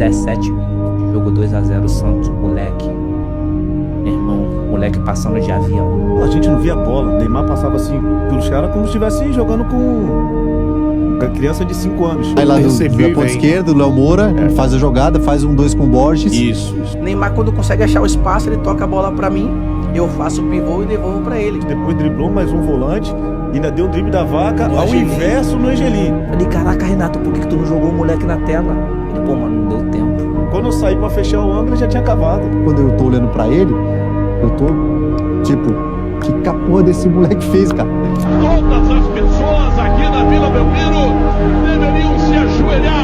17, jogo 2-0 Santos, moleque. Meu irmão, moleque passando de avião. A gente não via bola. Neymar passava assim pelos caras como se estivesse jogando com criança de 5 anos. Aí lá na ponta esquerda, o Léo Moura faz a jogada, faz 1-2 com o Borges. Isso. Neymar, quando consegue achar o espaço, ele toca a bola pra mim, eu faço o pivô e devolvo pra ele. Depois driblou mais um volante, ainda deu o drible da vaca ao inverso no Angelim. Falei, caraca, Renato, por que tu não jogou o moleque na tela? Ele, pô, mano, não deu tempo. Quando eu saí pra fechar o ângulo, ele já tinha cavado. Quando eu tô olhando pra ele, eu tô tipo, que porra desse moleque fez, cara? Todas as pessoas aqui na Vila Belmiro deveriam se ajoelhar